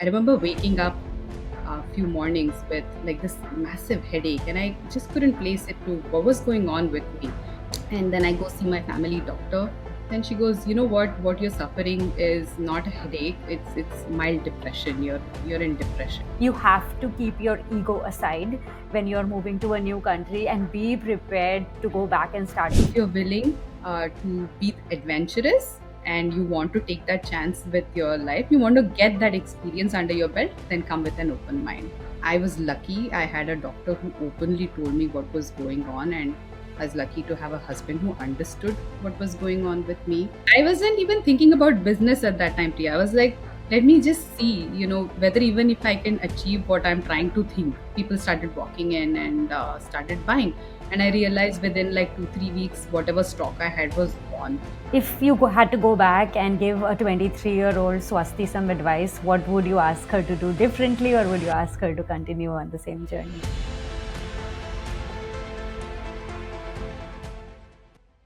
I remember waking up a few mornings with like this massive headache, and I just couldn't place it to what was going on with me. And then I go see my family doctor. Then she goes, you know what you're suffering is not a headache, it's mild depression. You're in depression. You have to keep your ego aside when you're moving to a new country and be prepared to go back and start. If you're willing to be adventurous and you want to take that chance with your life, you want to get that experience under your belt, then come with an open mind. I was lucky. I had a doctor who openly told me what was going on, and I was lucky to have a husband who understood what was going on with me. I wasn't even thinking about business at that time, Priya. I was like, let me just see, whether even if I can achieve what I'm trying to think. People started walking in and started buying. And I realized within like 2, 3 weeks, whatever stock I had was gone. If you had to go back and give a 23-year-old Swasti some advice, what would you ask her to do differently, or would you ask her to continue on the same journey?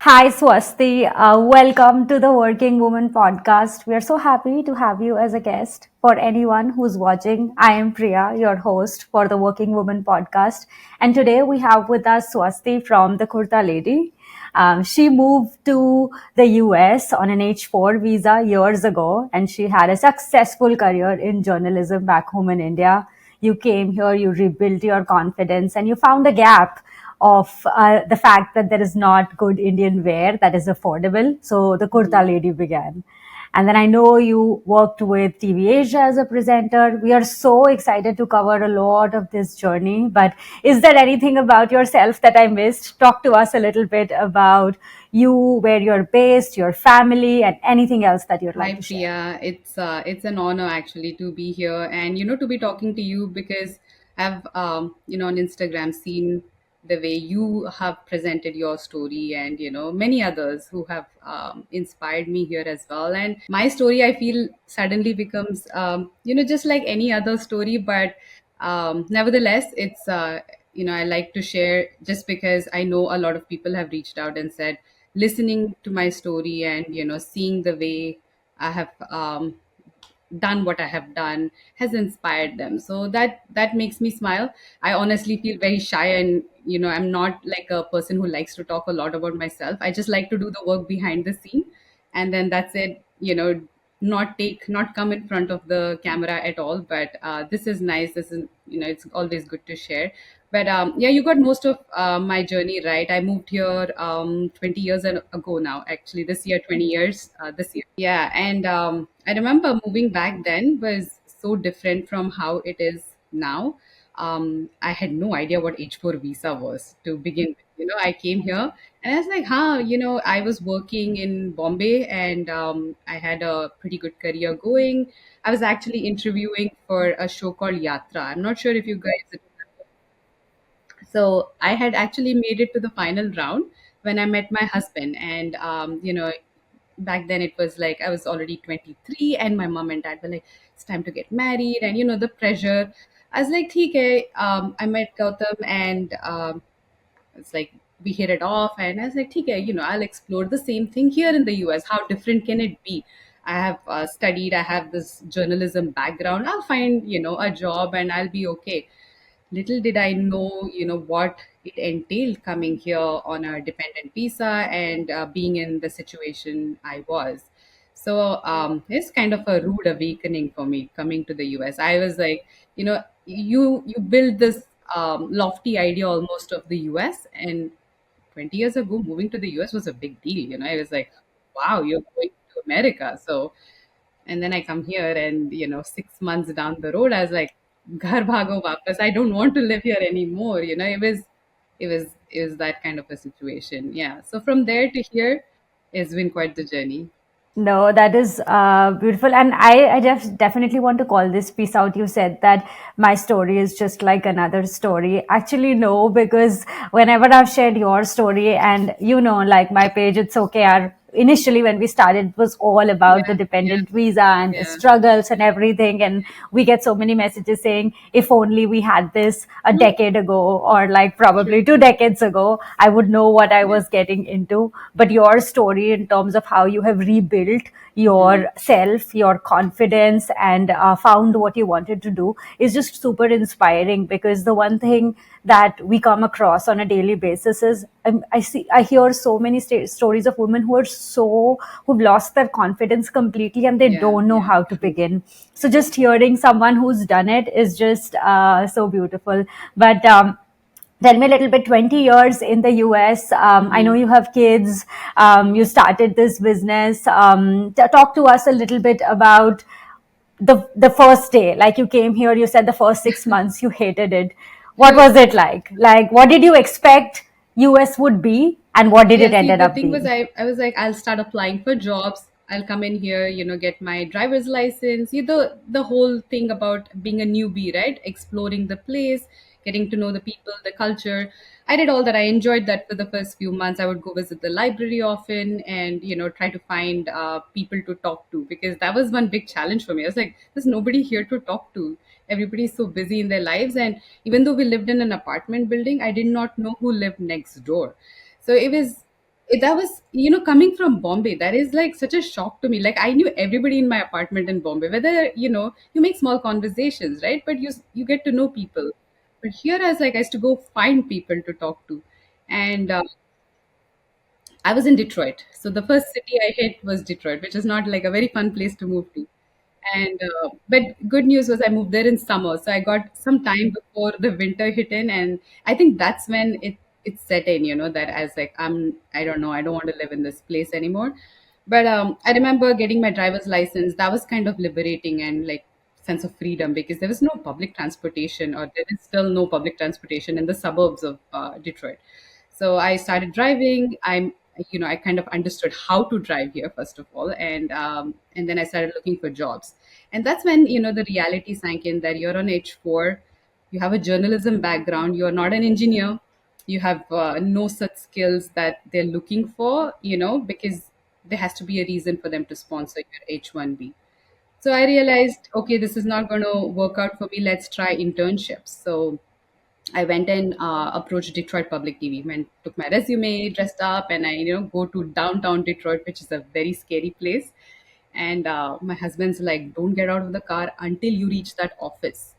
Hi, Swasti. Welcome to the Working Woman podcast. We are so happy to have you as a guest. For anyone who's watching, I am Priya, your host for the Working Woman podcast. And today we have with us Swasti from the Kurta Lady. She moved to the US on an H-4 visa years ago, and she had a successful career in journalism back home in India. You came here, you rebuilt your confidence, and you found a gap of the fact that there is not good Indian wear that is affordable. So the Kurta Lady began. And then I know you worked with TV Asia as a presenter. We are so excited to cover a lot of this journey. But is there anything about yourself that I missed? Talk to us a little bit about you, where you're based, your family, and anything else that you'd Hi like to share. Priya, it's an honor actually to be here and to be talking to you because I've on Instagram seen the way you have presented your story and many others who have inspired me here as well. And my story I feel suddenly becomes just like any other story, but nevertheless it's I like to share just because I know a lot of people have reached out and said listening to my story and seeing the way I have done what I have done has inspired them. So that makes me smile. I honestly feel very shy, and I'm not like a person who likes to talk a lot about myself. I just like to do the work behind the scene, and then that's it. Not come in front of the camera at all. But this is nice. This is it's always good to share. But yeah, you got most of my journey right. I moved here 20 years ago now. Actually, this year 20 years. This year, yeah. And I remember moving back then was so different from how it is now. I had no idea what H-4 visa was to begin with. I came here and I was like, huh, I was working in Bombay and I had a pretty good career going. I was actually interviewing for a show called Yatra. I'm not sure if you guys. So I had actually made it to the final round when I met my husband. And, back then it was like I was already 23 and my mom and dad were like, it's time to get married. And, the pressure. I was like, okay, I met Gautam and it's like we hit it off. And I was like, okay, I'll explore the same thing here in the US. How different can it be? I have studied, I have this journalism background. I'll find, a job and I'll be okay. Little did I know, what it entailed coming here on a dependent visa and being in the situation I was. So it's kind of a rude awakening for me coming to the US. I was like, you build this lofty idea almost of the US, and 20 years ago, moving to the US was a big deal. I was like, wow, you're going to America. So and then I come here and, 6 months down the road, I was like, Ghar bhago wapas. I don't want to live here anymore. It was that kind of a situation. Yeah. So from there to here, it's been quite the journey. No, that is beautiful. And I definitely want to call this piece out. You said that my story is just like another story. Actually, no, because whenever I've shared your story and, like my page, it's okay. Initially, when we started, it was all about the Yeah, yeah, dependent visa and the yeah. struggles and everything. And we get so many messages saying, if only we had this a Hmm, decade ago, or like probably true. 2 decades ago, I would know what I Yeah. was getting into. But your story, in terms of how you have rebuilt Hmm. yourself, your confidence, and found what you wanted to do is just super inspiring. Because the one thing that we come across on a daily basis is, I hear so many stories of women who've lost their confidence completely and they Yeah, don't know yeah, how to true. begin. So just hearing someone who's done it is just so beautiful. But tell me a little bit, 20 years in the US. I know Hmm. you have kids. You started this business. Talk to us a little bit about the first day. Like, you came here, you said the first 6 months you hated it. What was it like? Like, what did you expect US would be, and what did Yeah, it see, ended the up thing was, being? I was like, I'll start applying for jobs. I'll come in here, get my driver's license. The whole thing about being a newbie, right? Exploring the place, getting to know the people, the culture. I did all that. I enjoyed that for the first few months. I would go visit the library often and, try to find people to talk to, because that was one big challenge for me. I was like, there's nobody here to talk to. Everybody's so busy in their lives. And even though we lived in an apartment building, I did not know who lived next door. So that was, coming from Bombay, that is like such a shock to me. Like, I knew everybody in my apartment in Bombay, whether, you make small conversations, right? But you get to know people. But here, I was like, I used to go find people to talk to. And I was in Detroit. So the first city I hit was Detroit, which is not like a very fun place to move to. And but good news was I moved there in summer, so I got some time before the winter hit in, and I think that's when it set in. That I was like, I don't know, I don't want to live in this place anymore. But I remember getting my driver's license. That was kind of liberating and like sense of freedom, because there was no public transportation, or there is still no public transportation in the suburbs of Detroit. So I started driving. I kind of understood how to drive here first of all, and then I started looking for jobs. And that's when the reality sank in, that you're on H-4, you have a journalism background, you're not an engineer, you have no such skills that they're looking for, because there has to be a reason for them to sponsor your H-1B. So I realized, okay, this is not going to work out for me. Let's try internships. So I went and approached Detroit Public TV. Went, took my resume, dressed up, and I, go to downtown Detroit, which is a very scary place. And my husband's like, "Don't get out of the car until you reach that office."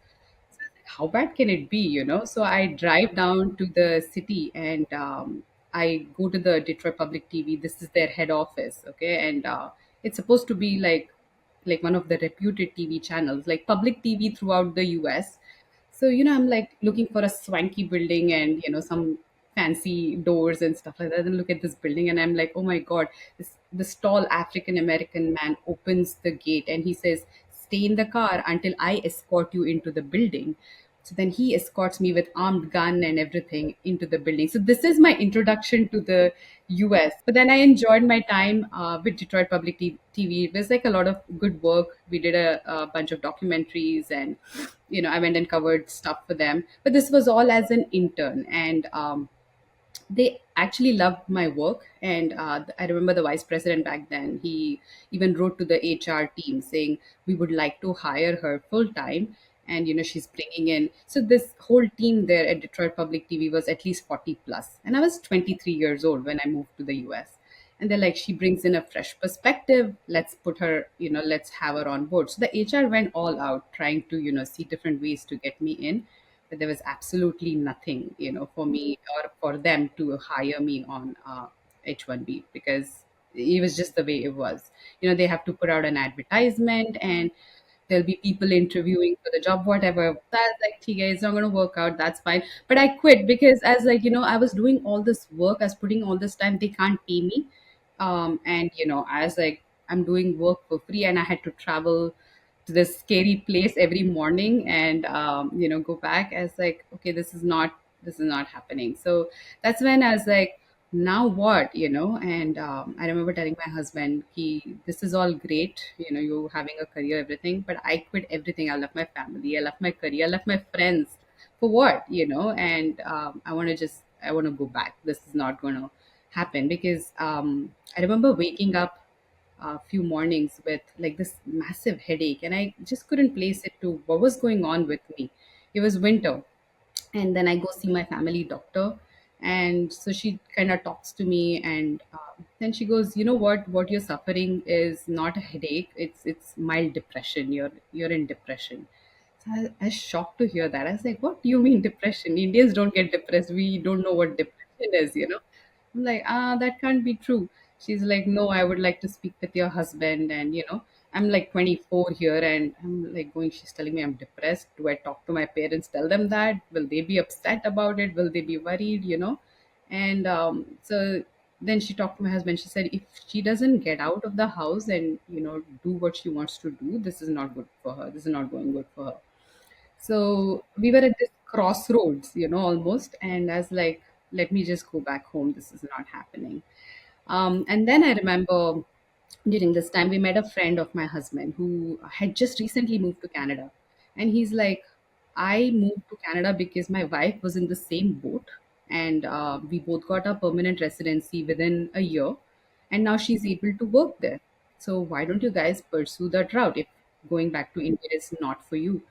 So I was like, how bad can it be, So I drive down to the city, and I go to the Detroit Public TV. This is their head office, okay, and it's supposed to be like one of the reputed TV channels, like public TV throughout the US. So, I'm like looking for a swanky building and, some fancy doors and stuff like that. And look at this building, and I'm like, oh my God, this tall African American man opens the gate and he says, "Stay in the car until I escort you into the building." So then he escorts me with armed gun and everything into the building. So this is my introduction to the US. But then I enjoyed my time with Detroit Public TV. It was like a lot of good work. We did a bunch of documentaries, and I went and covered stuff for them. But this was all as an intern, and they actually loved my work. And I remember the vice president back then, he even wrote to the HR team saying, we would like to hire her full time. And she's bringing in, so this whole team there at Detroit Public TV was at least 40 plus, and I was 23 years old when I moved to the US. And they're like, she brings in a fresh perspective, let's put her, let's have her on board. So the HR went all out trying to see different ways to get me in, but there was absolutely nothing, for me or for them to hire me on H-1B, because it was just the way it was. They have to put out an advertisement, and there'll be people interviewing for the job, whatever. That's like, okay, it's not going to work out. That's fine. But I quit because, as like, I was doing all this work, I was putting all this time, they can't pay me. And, I was like, I'm doing work for free, and I had to travel to this scary place every morning and go back. As like, okay, this is not happening. So that's when I was like, now what, and I remember telling my husband, this is all great, you having a career, everything, but I quit everything. I left my family, I left my career, I left my friends for what, and I want to go back. This is not going to happen, because I remember waking up a few mornings with like this massive headache, and I just couldn't place it to what was going on with me. It was winter, and then I go see my family doctor, And so she kind of talks to me, and then she goes, you know what you're suffering is not a headache, it's mild depression. You're in depression. So I was shocked to hear that. I was like, what do you mean depression? Indians don't get depressed. We don't know what depression is. I'm like, that can't be true. She's like, no, I would like to speak with your husband. And, I'm like 24 here, and I'm like going, she's telling me I'm depressed. Do I talk to my parents, tell them that? Will they be upset about it? Will they be worried? And so then she talked to my husband. She said, if she doesn't get out of the house and, do what she wants to do, this is not good for her. This is not going good for her. So we were at this crossroads, almost. And I was like, let me just go back home. This is not happening. And then I remember during this time, we met a friend of my husband who had just recently moved to Canada. And he's like, I moved to Canada because my wife was in the same boat. And we both got our permanent residency within a year. And now she's able to work there. So why don't you guys pursue that route if going back to India is not for you?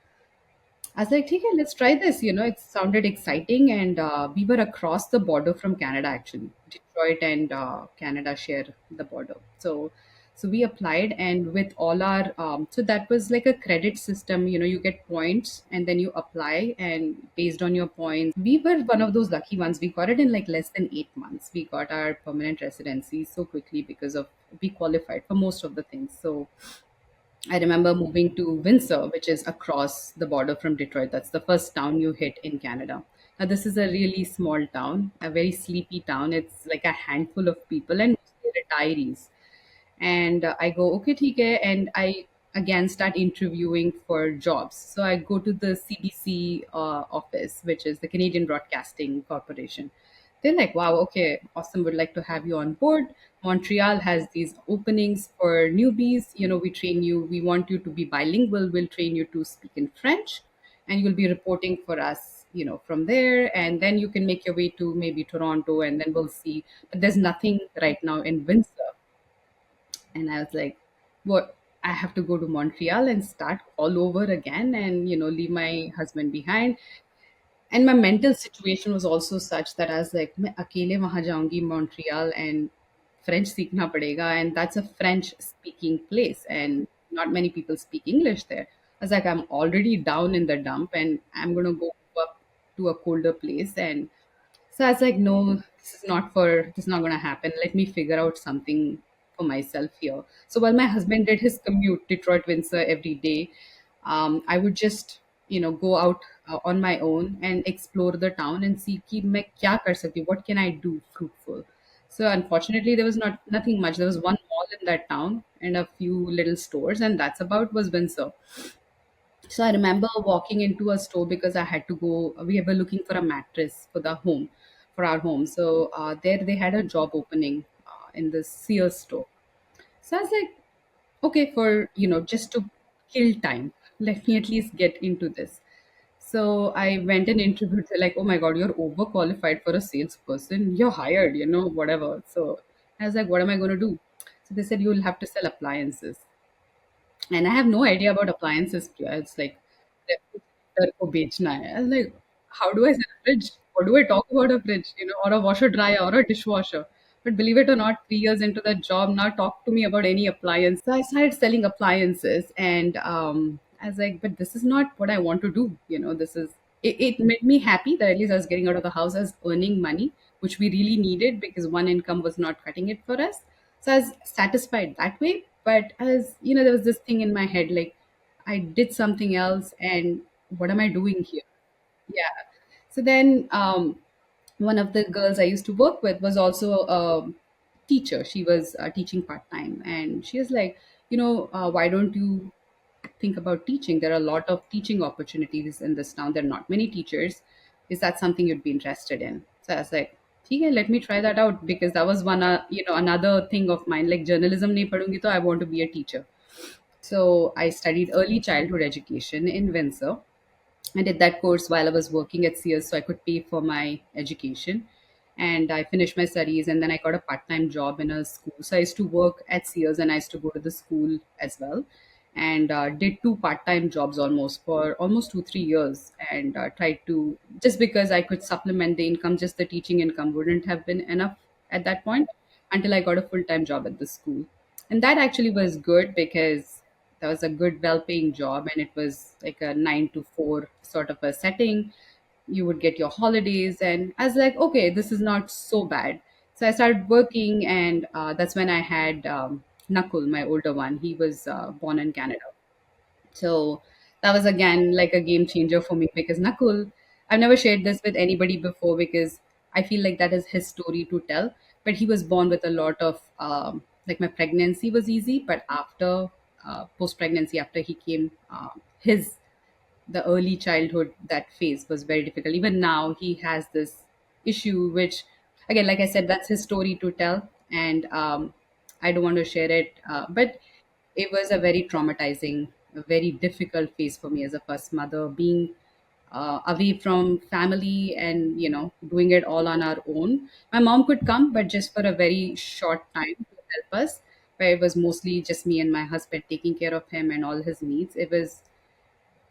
I was like, okay, let's try this. It sounded exciting, and we were across the border from Canada actually. Detroit and Canada share the border. So we applied, and with all our so that was like a credit system. You get points, and then you apply, and based on your points, we were one of those lucky ones. We got it in like less than 8 months. We got our permanent residency so quickly because of we qualified for most of the things. So I remember moving to Windsor, which is across the border from Detroit. That's the first town you hit in Canada. Now, this is a really small town, a very sleepy town. It's like a handful of people and mostly retirees. And I go, okay, theek hai. And I again start interviewing for jobs. So I go to the CBC office, which is the Canadian Broadcasting Corporation. They're like, wow, okay, awesome. Would like to have you on board. Montreal has these openings for newbies. We train you. We want you to be bilingual. We'll train you to speak in French, and you'll be reporting for us, from there. And then you can make your way to maybe Toronto, and then we'll see. But there's nothing right now in Windsor. And I was like, what? I have to go to Montreal and start all over again and, leave my husband behind. And my mental situation was also such that I was like, मैं अकेले वहाँ जाऊंगी Montreal and French सीखना पड़ेगा, and that's a French speaking place and not many people speak English there. I was like, I'm already down in the dump and I'm gonna go up to a colder place. And so I was like, no, this is not going to happen. Let me figure out something for myself here. So while my husband did his commute, Detroit, Windsor every day, I would just, go out on my own and explore the town and see कि मैं क्या कर सकती हूँ, what can I do fruitful. So unfortunately, there was nothing much. There was one mall in that town and a few little stores, and that's about was Windsor. So I remember walking into a store because I had to go. We were looking for a mattress for the home, for our home. So there they had a job opening in the Sears store. So I was like, okay, for just to kill time, let me at least get into this. So I went and interviewed. They're like, oh my god, you're overqualified for a salesperson. You're hired, whatever. So I was like, what am I going to do? So they said you'll have to sell appliances, and I have no idea about appliances. Priya. It's like refrigerator को बेचना है. I was like, how do I sell a fridge? What do I talk about a fridge? Or a washer dryer or a dishwasher? But believe it or not, 3 years into the job, now talk to me about any appliance. So I started selling appliances, and I was like, but this is not what I want to do. It made me happy that at least I was getting out of the house, I was earning money, which we really needed because one income was not cutting it for us. So I was satisfied that way. But there was this thing in my head like, I did something else, and what am I doing here? Yeah. So then one of the girls I used to work with was also a teacher. She was teaching part time, and she was like, why don't you think about teaching? There are a lot of teaching opportunities in this town. There are not many teachers. Is that something you'd be interested in? So I was like, okay, let me try that out because that was one, another thing of mine. Like journalism nahi padungi, to I want to be a teacher. So I studied early childhood education in Windsor. I did that course while I was working at Sears, so I could pay for my education. And I finished my studies, and then I got a part-time job in a school. So I used to work at Sears, and I used to go to the school as well, and did two part-time jobs almost for almost 2 3 years, and tried to just because I could supplement the income, just the teaching income wouldn't have been enough at that point until I got a full time job at the school. And that actually was good because that was a good, well paying job, and it was like a 9 to 4 sort of a setting. You would get your holidays, and I was like, okay, this is not so bad. So I started working, and that's when I had Nakul, my older one. He was born in Canada. So that was again like a game changer for me because Nakul, I've never shared this with anybody before because I feel like that is his story to tell. But he was born with a lot of, like, my pregnancy was easy, but after post pregnancy, after he came, his the early childhood, that phase was very difficult. Even now he has this issue, which again, like I said, that's his story to tell, and I don't want to share it, but it was a very traumatizing, a very difficult phase for me as a first mother, being away from family and doing it all on our own. My mom could come, but just for a very short time to help us, where it was mostly just me and my husband taking care of him and all his needs. It was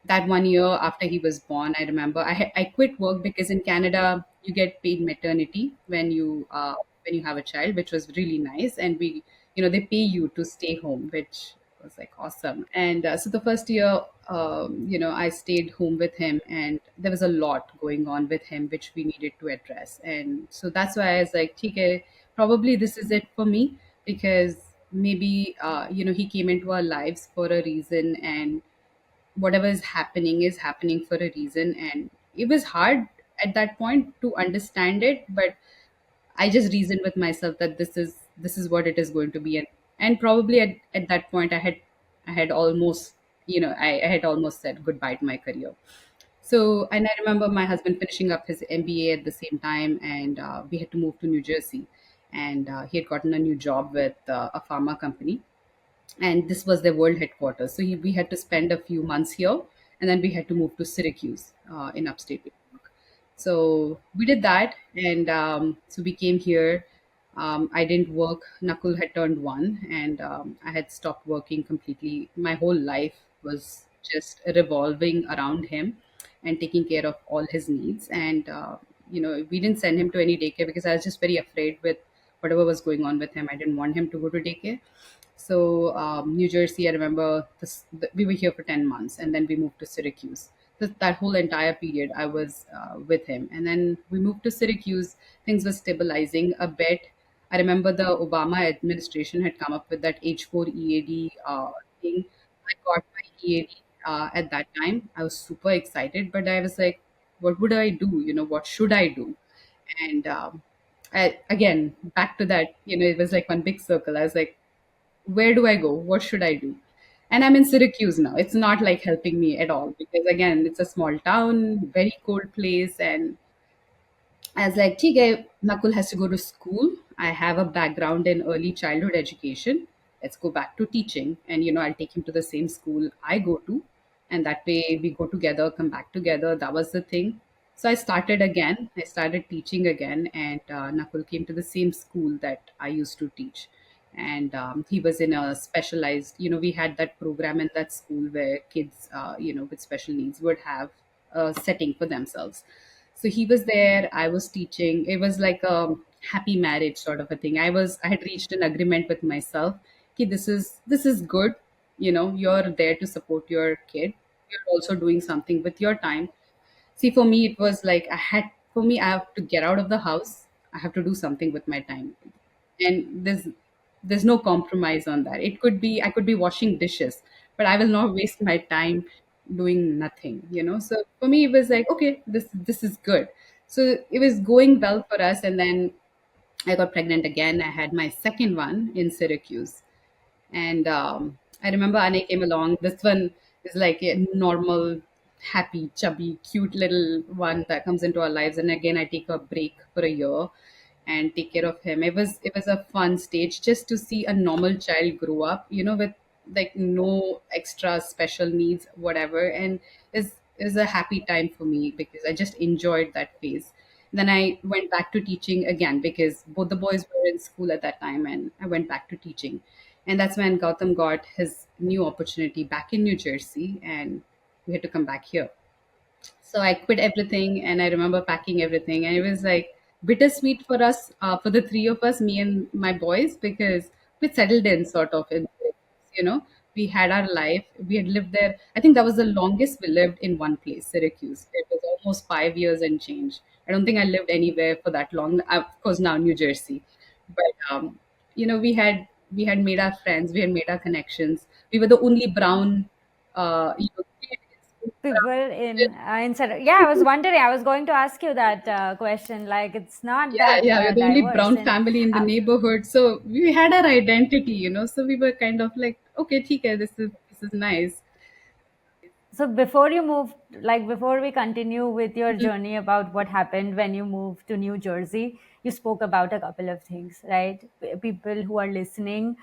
that 1 year after he was born. I remember I quit work because in Canada you get paid maternity when you have a child, which was really nice, and they pay you to stay home, which was like awesome. And so the first year, I stayed home with him, and there was a lot going on with him which we needed to address. And so that's why I was like, okay, probably this is it for me, because maybe he came into our lives for a reason, and whatever is happening for a reason. And it was hard at that point to understand it, but I just reasoned with myself that this is what it is going to be. And probably at that point I had almost, I had almost said goodbye to my career. So, and I remember my husband finishing up his MBA at the same time, and we had to move to New Jersey, and he had gotten a new job with a pharma company, and this was their world headquarters. So we had to spend a few months here, and then we had to move to Syracuse in upstate New York. So we did that, and so we came here. I didn't work. Nakul had turned 1, and I had stopped working completely. My whole life was just revolving around him and taking care of all his needs. And we didn't send him to any daycare because I was just very afraid with whatever was going on with him. I didn't want him to go to daycare. So New Jersey, I remember we were here for 10 months, and then we moved to Syracuse. That whole entire period, I was with him, and then we moved to Syracuse. Things were stabilizing a bit. I remember the Obama administration had come up with that H-4 EAD thing. I got my EAD at that time. I was super excited, but I was like, what would I do? What should I do? And again, back to that, it was like one big circle. I was like, where do I go? What should I do? And I'm in Syracuse now. It's not like helping me at all because, again, it's a small town, very cold place. And I was like, "ठीक Nakul has to go to school. I have a background in early childhood education. Let's go back to teaching. And, I'll take him to the same school I go to. And that way we go together, come back together." That was the thing. So I started again. I started teaching again. And Nakul came to the same school that I used to teach. And he was in a specialized, we had that program in that school where kids, with special needs would have a setting for themselves. So he was there, I was teaching. It was like a happy marriage sort of a thing. I had reached an agreement with myself. Okay, this is good. You're there to support your kid. You're also doing something with your time. See, for me, it was like I have to get out of the house. I have to do something with my time. And there's no compromise on that. It could be I could be washing dishes, but I will not waste my time doing nothing. So for me, it was like, okay, this is good. So it was going well for us, and then I got pregnant again. I had my second one in Syracuse. And I remember Anne came along. This one is like a normal, happy, chubby, cute little one that comes into our lives. And again, I take a break for a year and take care of him. It was a fun stage just to see a normal child grow up, with like no extra special needs, whatever. And it was a happy time for me because I just enjoyed that phase. Then I went back to teaching again because both the boys were in school at that time, and I went back to teaching. And that's when Gautam got his new opportunity back in New Jersey, and we had to come back here. So I quit everything, and I remember packing everything, and it was like bittersweet for us, for the three of us, me and my boys, because we settled in sort of in, you know, we had our life. We had lived there. I think that was the longest we lived in one place, Syracuse. It was almost 5 years and change. I don't think I lived anywhere for that long. Of course, now New Jersey, but we had made our friends. We had made our connections. We were the only brown, kids, People yeah, I was wondering, I was going to ask you that question. Like, it's not yeah, that yeah, we're the only diverse. brown And family in the uh, neighborhood. So we had our identity. So we were kind of like, okay, okay, this is nice. So before you moved, like before we continue with your journey about what happened when you moved to New Jersey, you spoke about a couple of things, right? People who are listening,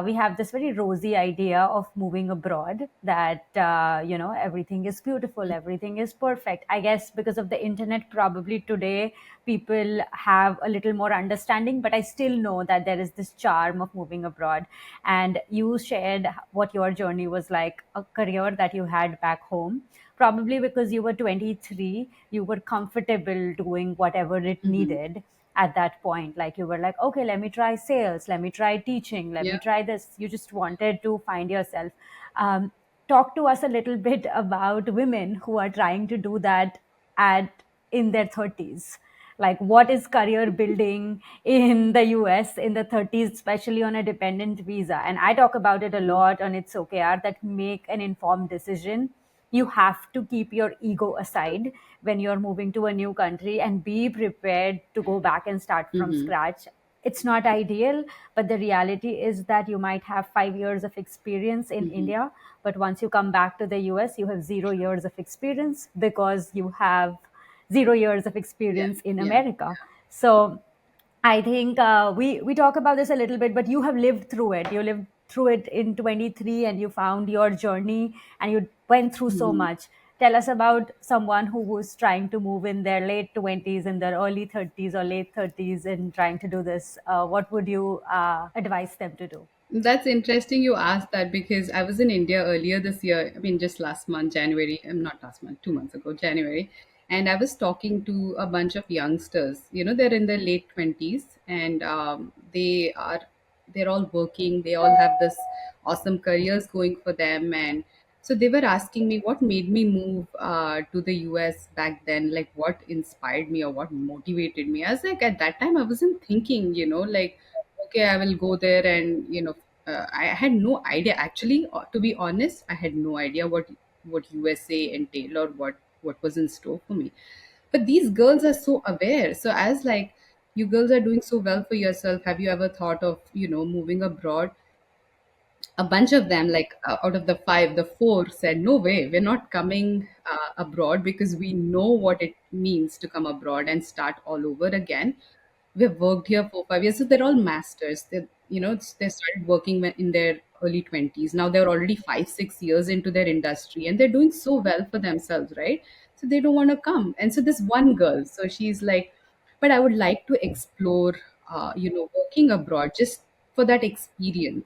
we have this very rosy idea of moving abroad, that everything is beautiful, everything is perfect. I guess because of the internet, probably today people have a little more understanding, but I still know that there is this charm of moving abroad. And you shared what your journey was like, a career that you had back home, probably because you were 23, you were comfortable doing whatever it Hmm. needed at that point. Like, you were like, okay, let me try sales, let me try teaching, let Yeah. me try this. You just wanted to find yourself. um, Talk to us a little bit about women who are trying to do that at in their 30s. Like, what is career building in the US in the 30s, especially on a dependent visa? And I talk about it a lot on its OKR, that make an informed decision. You have to keep your ego aside when you're moving to a new country and be prepared to go back and start from Hmm. scratch. It's not ideal, but the reality is that you might have 5 years of experience in Hmm. India, but once you come back to the US, you have 0 years of experience because you have 0 years of Yeah. experience in Yeah. America. So I think we talk about this a little bit, but you have lived through it. You lived through it in 23, and you found your journey, and you went through so Hmm. much. Tell us about someone who was trying to move in their late 20s, in their early 30s or late 30s, and trying to do this. What would you advise them to do? That's interesting you asked that, because I was in India earlier this year. I mean, just last month, January. Not last month, 2 months ago, January. And I was talking to a bunch of youngsters. They're in their late 20s, and they're all working. They all have this awesome careers going for them. And so they were asking me what made me move to the US back then, like what inspired me or what motivated me. I was like, at that time, I wasn't thinking, like, okay, I will go there, and I had no idea. Actually, to be honest, I had no idea what USA entailed, or what was in store for me. But these girls are so aware. So as like, you girls are doing so well for yourself, have you ever thought of moving abroad? A bunch of them, like, out of the five, the four said, no way, we're not coming abroad, because we know what it means to come abroad and start all over again. We've worked here for 5 years, so they're all masters. They started working in their early 20s. Now they're already 5 6 years into their industry, and they're doing so well for themselves, right? So they don't want to come. And so this one girl, so she's like, but I would like to explore working abroad, just for that experience.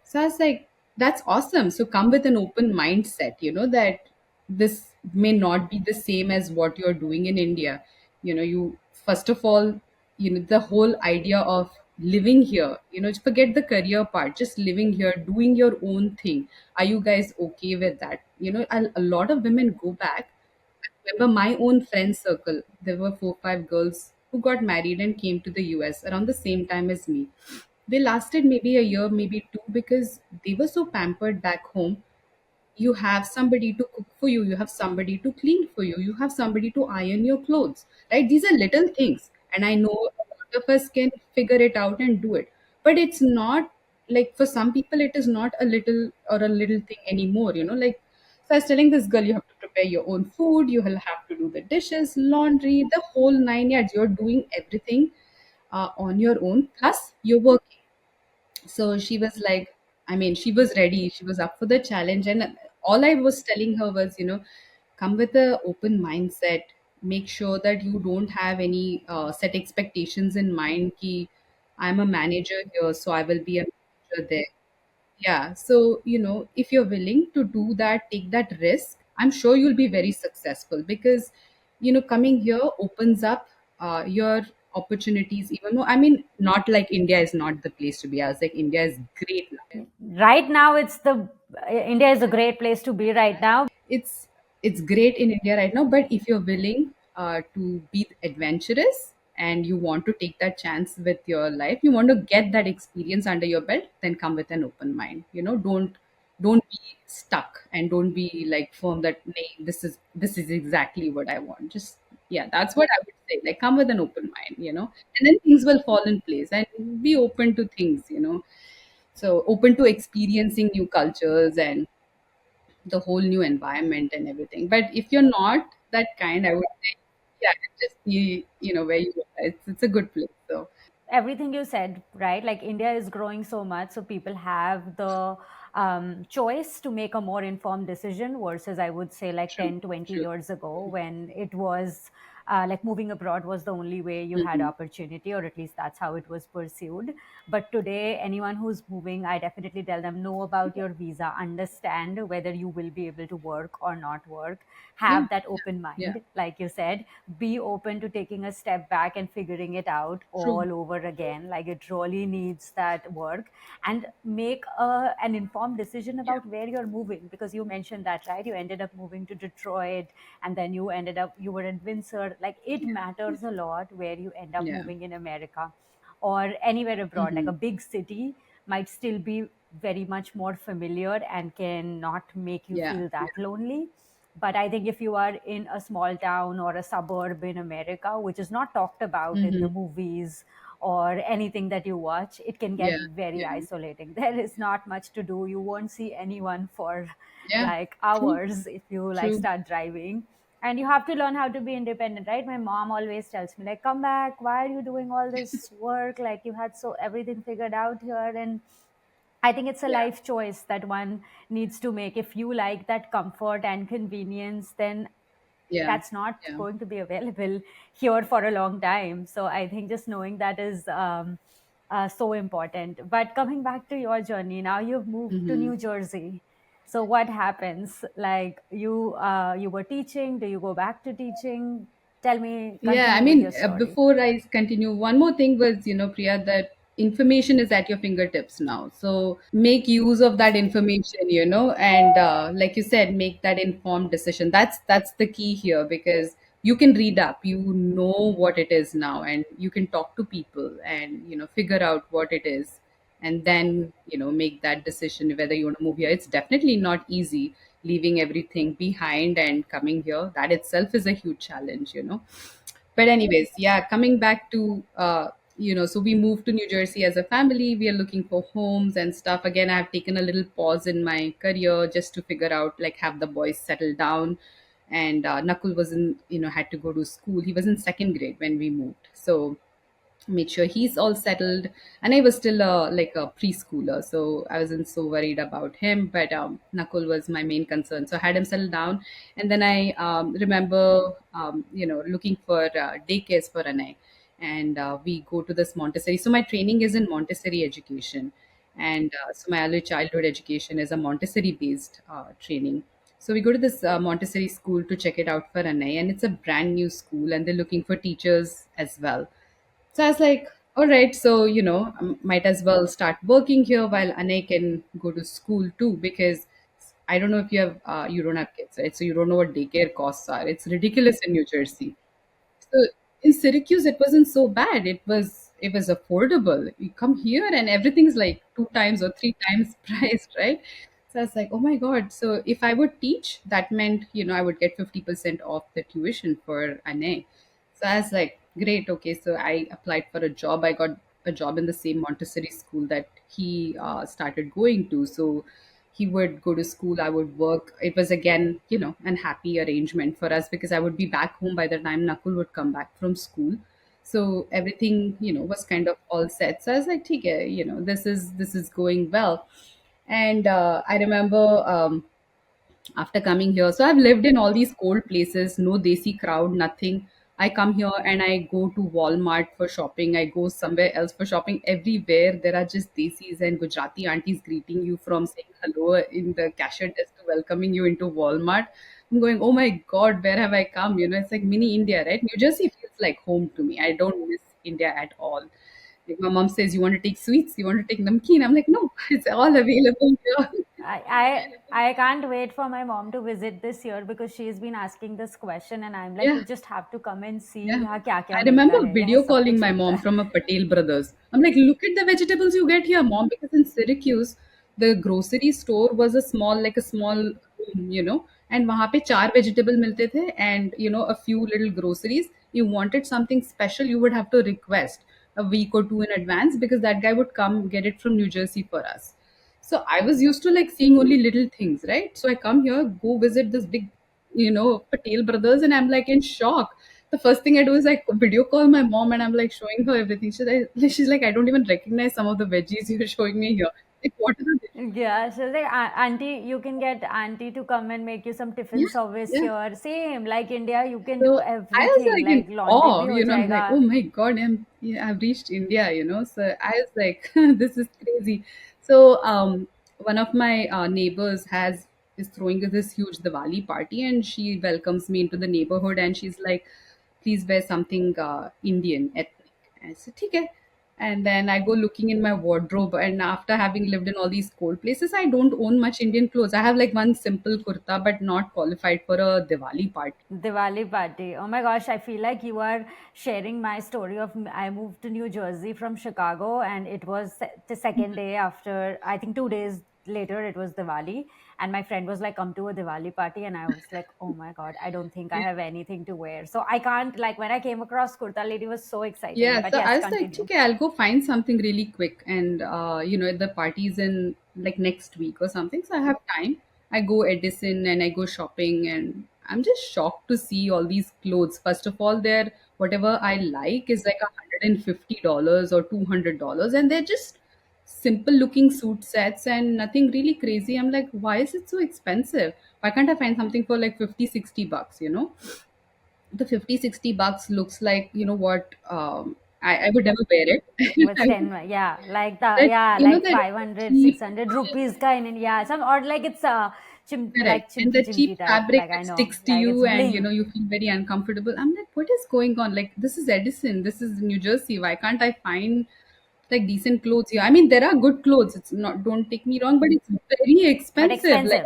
So I was like, that's awesome. So come with an open mindset, that this may not be the same as what you're doing in India. You, first of all, the whole idea of living here, forget the career part, just living here, doing your own thing. Are you guys okay with that? A lot of women go back. I remember my own friend circle, there were 4 5 girls who got married and came to the US around the same time as me. They lasted maybe a year, maybe two, because they were so pampered back home. You have somebody to cook for you, you have somebody to clean for you, you have somebody to iron your clothes, right? These are little things, and I know a lot of us can figure it out and do it. But it's not like, for some people it is not a little or a little thing anymore, like. So I was telling this girl, you have to prepare your own food, you will have to do the dishes, laundry, the whole 9 yards. You're doing everything on your own, plus you're working. So she was like, I mean, she was ready, she was up for the challenge. And all I was telling her was, come with a open mindset. Make sure that you don't have any set expectations in mind, ki I'm a manager here, so I will be a manager there. Yeah. So if you're willing to do that, take that risk, I'm sure you'll be very successful because, coming here opens up your opportunities even more. I mean, not like India is not the place to be. I was like, India is great. Right now, India is a great place to be right now. It's great in India right now, but if you're willing to be adventurous and you want to take that chance with your life, you want to get that experience under your belt, then come with an open mind. Don't be stuck and don't be like firm that, nay, this is exactly what I want. Just, yeah, that's what I would say. Like, come with an open mind, and then things will fall in place, and be open to things. So open to experiencing new cultures and the whole new environment and everything. But if you're not that kind, I would say, yeah, just be, where you are. It's a good place. So Everything you said, right? Like India is growing so much, so people have the choice to make a more informed decision versus, I would say, like true, 10, 20 true. years ago when it was like moving abroad was the only way you had Hmm. opportunity, or at least that's how it was pursued. But today, anyone who's moving, I definitely tell them know about your visa, understand whether you will be able to work or not work, Yeah, have that open yeah, mind, like you said, be open to taking a step back and figuring it out true. all over again. Like it really needs that work, and make an informed decision Yeah, about where you're moving, because you mentioned that, right? You ended up moving to Detroit, and then you were in Windsor. Like it yeah, matters a lot where you end up yeah. moving in America or anywhere abroad. Like Hmm. a big city might still be very much more familiar and can not make you Yeah, feel that yeah. lonely. But I think if you are in a small town or a suburb in America, which is not talked about in the Hmm. movies or anything that you watch, it can Yeah, get very yeah, isolating. There is not much to do. You won't see anyone for yeah. like True, hours if you like true. start driving. And you have to learn how to be independent, right? My mom always tells me, like, come back. Why are you doing all this work? Like, you had so everything figured out here. And I think it's a Yeah, life choice that one needs to make. If you like that comfort and convenience, then yeah, that's not yeah. going to be available here for a long time. So I think just knowing that is so important. But coming back to your journey, now you've moved to Hmm. New Jersey. So what happens? Like you were teaching. Do you go back to teaching? Tell me. Yeah, I Continue with your mean, story. before I continue, one more thing was, Priya, that information is at your fingertips now. So make use of that information, and like you said, make that informed decision. That's the key here because you can read up, you know what it is now, and you can talk to people and figure out what it is, and then make that decision whether you want to move here. It's definitely not easy leaving everything behind and coming here. That itself is a huge challenge. But anyways, yeah, coming back to so we moved to New Jersey as a family. We are looking for homes and stuff. Again, I've taken a little pause in my career just to figure out, like, have the boys settle down. And Nakul was in, had to go to school. He was in second grade when we moved, so made sure he's all settled. And I was still like a preschooler, so I wasn't so worried about him, but Nakul was my main concern, so I had him settle down. And then I remember looking for daycares for Anay. And we go to this Montessori. So my training is in Montessori education, and so my early childhood education is a Montessori based training. So we go to this Montessori school to check it out for Anay, and it's a brand new school, and they're looking for teachers as well. So I was like, all right, so, might as well start working here while Anay can go to school too, because I don't know if you don't have kids, right? So you don't know what daycare costs are. It's ridiculous in New Jersey. So in Syracuse, it wasn't so bad. It was affordable. You come here and everything's like two times or three times price, right? So I was like, oh my God. So if I would teach, that meant, I would get 50% off the tuition for Ane. So I was like, great, okay. So I applied for a job. I got a job in the same Montessori school that he started going to. So he would go to school, I would work. It was again, an happy arrangement for us because I would be back home by the time Nakul would come back from school. So everything, was kind of all set. So I was like, okay, this is going well. And I remember after coming here. So I've lived in all these cold places, no desi crowd, nothing. I come here and I go to Walmart for shopping. I go somewhere else for shopping. Everywhere there are just desis and Gujarati aunties greeting you from saying hello in the cashier desk to welcoming you into Walmart. I'm going, oh my God, where have I come? It's like mini India, right? New Jersey feels like home to me. I don't miss India at all. Like my mom says, you want to take sweets? You want to take namkeen? I'm like, no, it's all available here. I can't wait for my mom to visit this year because she's been asking this question and I'm like, Yeah. you just have to come and see Yeah. यहाँ क्या क्या I मिलता remember है यहाँ video सब calling कुछ my मिलता mom है. from a Patel Brothers. I'm like, look at the vegetables you get here, mom, because in Syracuse, the grocery store was like a small room, and वहाँ पे चार vegetable मिलते थे and a few little groceries. You wanted something special, you would have to request a week or two in advance because that guy would come get it from New Jersey for us. So I was used to like seeing only little things, right? So I come here, go visit this big, Patel Brothers, and I'm like in shock. The first thing I do is like video call my mom, and I'm like showing her everything. She's like, I don't even recognize some of the veggies you're showing me here. Like, what are the Yeah, so like auntie, you can get auntie to come and make you some tiffin Yeah, service yeah. here. Same like India, you can do So I was everything. like in Like laundry awe, भी हो I'm like, जाएगा. oh my God, I've reached India. So I was like, this is crazy. So one of my neighbors is throwing this huge Diwali party, and she welcomes me into the neighborhood, and she's like, please wear something Indian ethnic. And I said, okay. And then I go looking in my wardrobe, and after having lived in all these cold places, I don't own much Indian clothes. I have like one simple kurta, but not qualified for a Diwali party. Diwali party. Oh my gosh, I feel like you are sharing my story of I moved to New Jersey from Chicago and it was the second day after, I think 2 days later, it was Diwali. And my friend was like, come to a Diwali party. And I was like, oh my God, I don't think I have anything to wear. So I can't, like, when I came across Kurta Lady was so exciting. Yeah, But so yes, I was like, continue. okay, I'll go find something really quick. And, the party's in like next week or something. So I have time. I go Edison and I go shopping, and I'm just shocked to see all these clothes. First of all, whatever I like is like $150 or $200. And they're just simple looking suit sets and nothing really crazy. I'm like, why is it so expensive? Why can't I find something for like 50, $60? The 50, $60 looks like what I would never wear it. Was I 10, would, yeah, like the, that yeah, you know like that 500, cheap 600 rupees ka in India. Some, or like it's correct, like and chimki the chimki cheap type. fabric Like I that know, sticks to like it's you, and bling. you feel very uncomfortable. I'm like, what is going on? Like, this is Edison, this is New Jersey. Why can't I find like decent clothes here? I mean, there are good clothes. It's not. Don't take me wrong, but it's very But expensive. Like expensive.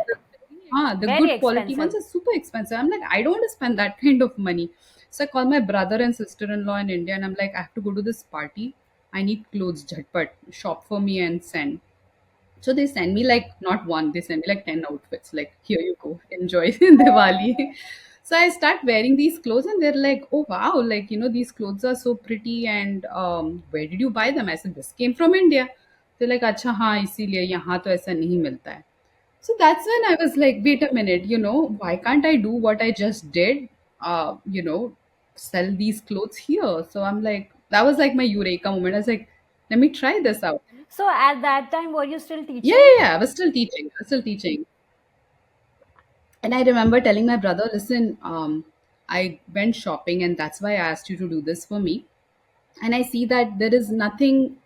the Very good quality ones expensive. are super expensive. I'm like, I don't want to spend that kind of money. So I call my brother and sister-in-law in India, and I'm like, I have to go to this party. I need clothes, jhatpat, shop for me and send. So they send me like not one, they send me like 10 outfits. Like, here you go, enjoy Diwali. So I start wearing these clothes, and they're like, oh wow, like these clothes are so pretty, and where did you buy them? I said, this came from India. They're like, अच्छा हाँ इसीलिए यहाँ तो ऐसा नहीं मिलता है. So that's when I was like, wait a minute, why can't I do what I just did? Sell these clothes here. So I'm like, that was like my eureka moment. I was like, let me try this out. So at that time, were you still Yeah, teaching? yeah, yeah. I was still teaching. I was still teaching. And I remember telling my brother, listen, I went shopping, and that's why I asked you to do this for me. And I see that there is nothing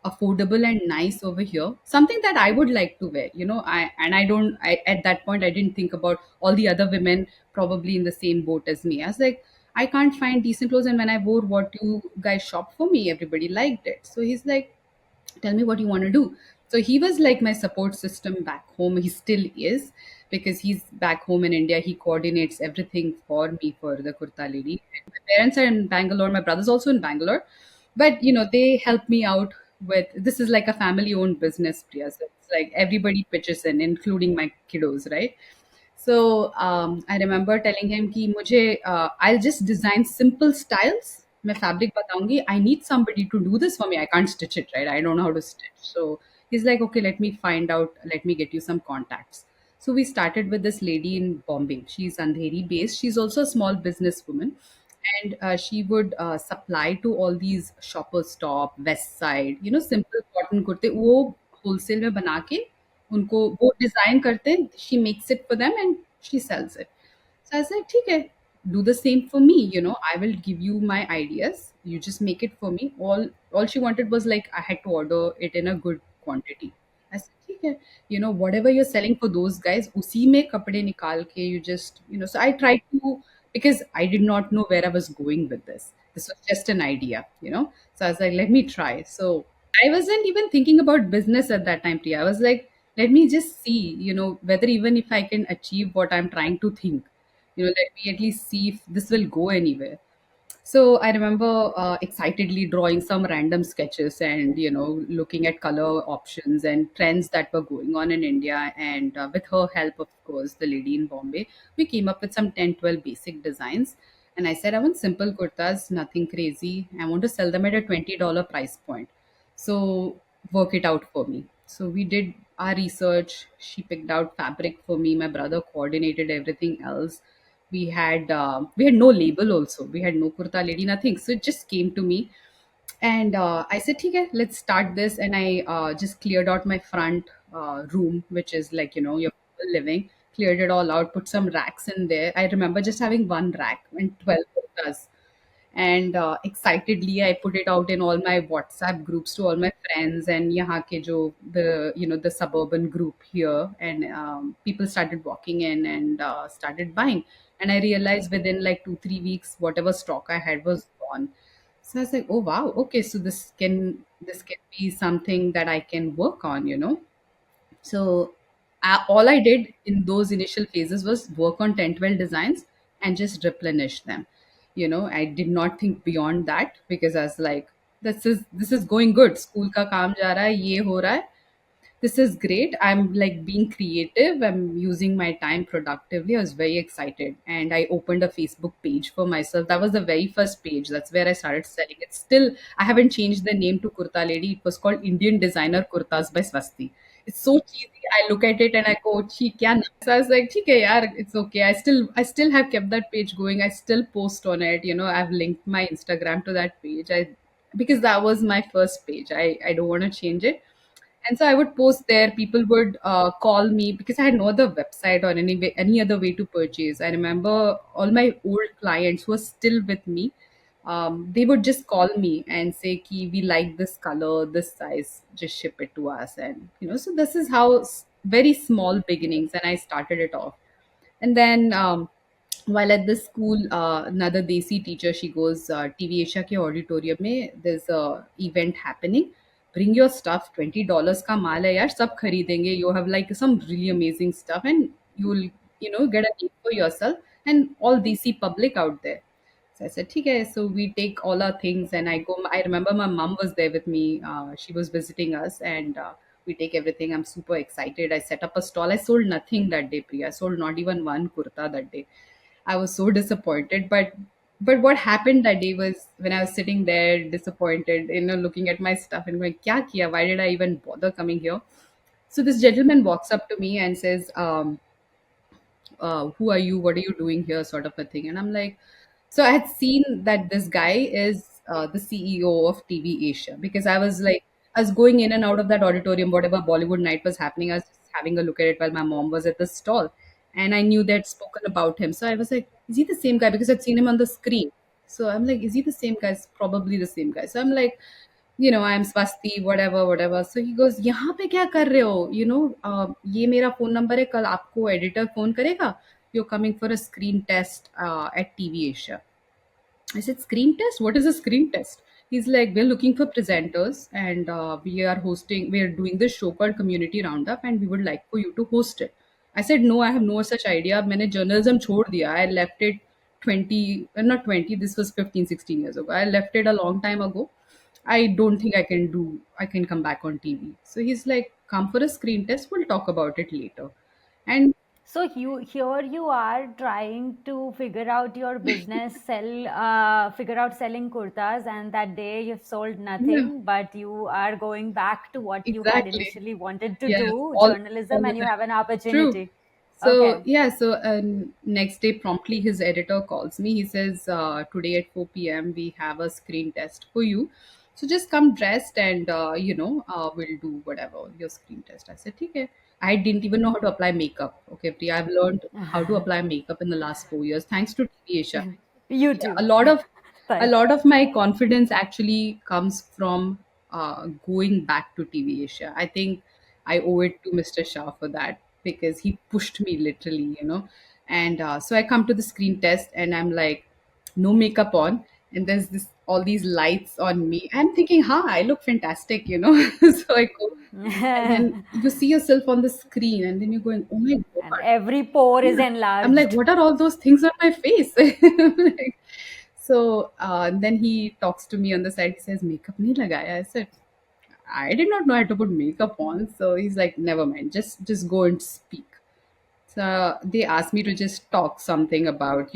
affordable and nice over here, something that I would like to wear. I don't I At that point I didn't think about all the other women probably in the same boat as me. I was like, I can't find decent clothes, and when I wore what you guys shop for me, everybody liked it. So he's like, tell me what you want to do. So he was like my support system back home. He still is, because he's back home in India. He coordinates everything for me for the Kurta Lady. My parents are in Bangalore. My brother's also in Bangalore, but they help me out with this. Is like a family owned business, Priya. So it's like everybody pitches in, including my kiddos, right? So I remember telling him कि मुझे I'll just design simple styles. मैं fabric बताऊंगी. I need somebody to do this for me. I can't stitch it, right? I don't know how to stitch. So he's like, okay, let me find out. Let me get you some contacts. So we started with this lady in Bombay. She's Andheri based. She's also a small businesswoman, and she would supply to all these Shoppers Stop, West Side, simple cotton kurte. वो wholesale में बना के उनको वो design करते हैं, she makes it for them and she sales it. So I said, ठीक है, do the same for me. I will give you my ideas. You just make it for me. All she wanted was like I had to order it in a good quantity. I said, ठीक है, whatever you're selling for those guys, उसी में कपड़े निकाल के you just, so I tried to, because I did not know where I was going with this. This was just an idea. So I was like, let me try. So I wasn't even thinking about business at that time, Priya. I was like, let me just see, whether even if I can achieve what I'm trying to think, let me at least see if this will go anywhere. So I remember excitedly drawing some random sketches and looking at color options and trends that were going on in India. And with her help, of course, the lady in Bombay, we came up with some 10, 12 basic designs. And I said, I want simple kurtas, nothing crazy. I want to sell them at a $20 price point. So work it out for me. So we did our research. She picked out fabric for me. My brother coordinated everything else. We had no label also. We had no Kurta Lady, nothing. So it just came to me, and I said, "Okay, let's start this." And I just cleared out my front room, which is like your living. Cleared it all out. Put some racks in there. I remember just having one rack and 12 kurtas, and excitedly I put it out in all my WhatsApp groups to all my friends and यहाँ के जो the suburban group here, and people started walking in and started buying, and I realized within like 2 3 weeks whatever stock I had was gone. So I was like, oh wow, okay, so this can be something that I can work on. So all I did in those initial phases was work on 10, 12 designs and just replenish them. I did not think beyond that because I was like, this is going good. School ka kaam ja raha hai, ye ho raha hai. This is great. I'm like being creative. I'm using my time productively. I was very excited. And I opened a Facebook page for myself. That was the very first page. That's where I started selling it. Still, I haven't changed the name to Kurta Lady. It was called Indian Designer Kurtas by Svasti. It's so cheesy. I look at it and I go, "Chi kya naam?" So I was like, "ठीक है यार, it's okay." I still have kept that page going. I still post on it. I've linked my Instagram to that page. Because that was my first page. I don't want to change it, and so I would post there. People would call me because I had no other website or any other way to purchase. I remember all my old clients who are still with me. They would just call me and say, "Ki, we like this color, this size. Just ship it to us." And so this is how very small beginnings, and I started it off. And then while at this school, another Desi teacher, she goes, TV Asia ke auditorium mein, there's a event happening. Bring your stuff, $20 ka maal hai yaar, sab kharidenge. You have like some really amazing stuff and you'll, get a name for yourself and all Desi public out there. So I said, okay. So we take all our things and I go. I remember my mom was there with me. She was visiting us and we take everything. I'm super excited. I set up a stall. I sold nothing that day, Priya. I sold not even one kurta that day. I was so disappointed. But what happened that day was when I was sitting there disappointed, looking at my stuff and going, Kya kiya? Why did I even bother coming here? So this gentleman walks up to me and says, who are you? What are you doing here? Sort of a thing. And I'm like, so I had seen that this guy is the CEO of TV Asia because I was going in and out of that auditorium, whatever Bollywood night was happening. I was just having a look at it while my mom was at the stall. And I knew they'd spoken about him. So I was like, is he the same guy? Because I'd seen him on the screen. So I'm like, is he the same guy? It's probably the same guy. So I'm like, I'm Svasti, whatever, whatever. So he goes, यहाँ पे क्या कर रहे हो? ये मेरा phone number है. कल आपको editor phone करेगा. You're coming for a screen test at TV Asia. I said, screen test? What is a screen test? He's like, we're looking for presenters and we are doing this show called Community Roundup and we would like for you to host it. I said, no, I have no such idea. मैंने journalism छोड़ दिया. I left it 20, not 20, this was 15, 16 years ago. I left it a long time ago. I don't think I can come back on TV. So he's like, come for a screen test. We'll talk about it later. And So you are trying to figure out your business, figure out selling kurtas, and that day you've sold yeah, nothing, but you are going back to what you had exactly. initially wanted to Yeah, do, all journalism, the and you time. have an True. opportunity. So Okay. yeah, so next day promptly his editor calls me. He says, today at 4 p.m. we have a screen test for you. So just come dressed and we'll do whatever your screen test. I said, okay. I didn't even know how to apply makeup. Okay, Priya, I've learned how to apply makeup in the last 4 years thanks to TV Asia. Yeah, YouTube. a Right. lot of my confidence actually comes from going back to TV Asia. I think I owe it to Mr. Shah for that because he pushed me literally, And so I come to the screen test and I'm like, no makeup on, and there's this all these lights on me. I'm thinking, I look fantastic, So I go, and then And you see yourself on the screen, and then you're going, oh my god, every pore is yeah. I'm like, enlarged. what are all those things on my face? Like, so then he talks to me on the side. He says, "Makeup nahi lagaya." I said, "I did not know I had to put makeup on." So he's like, "Never mind. Just go and speak." So they asked me to just talk something about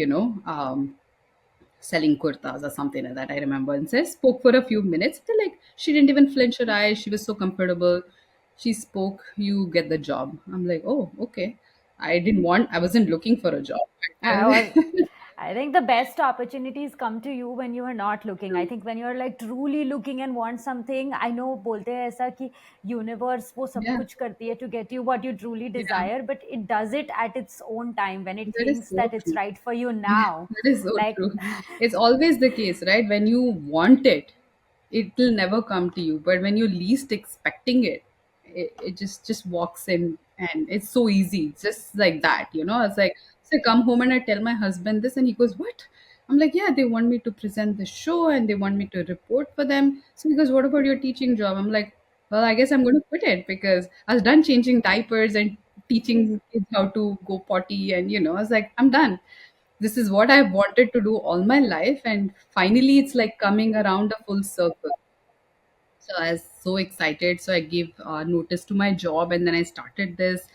selling kurtas or something like that. I remember, and says spoke for a few minutes. They're like, she didn't even flinch her eyes. She was so comfortable. She spoke. You get the job. I'm like, oh, okay. I wasn't looking for a job. I But, was I think the best opportunities come to you when you are not looking. I think when you're like truly looking and want something, I know बोलते हैं ऐसा कि universe वो सब yeah, कुछ करती है to get you what you truly yeah, desire, but it does it at its own time when it that is thinks so that it's true. right for you Yeah, now. that is so Like true. It's always the case, right? When you want it, it will never come to you. But when you're least expecting it, it just walks in, and it's so easy, just like that. It's like, so I come home and I tell my husband this, and he goes, "What?" I'm like, "Yeah, they want me to present the show and they want me to report for them." So he goes, "What about your teaching job?" I'm like, "Well, I guess I'm going to quit it because I was done changing diapers and teaching kids how to go potty, and I was like, I'm done. This is what I've wanted to do all my life, and finally it's like coming around a full circle." So I was so excited. So I gave notice to my job, and then I started this.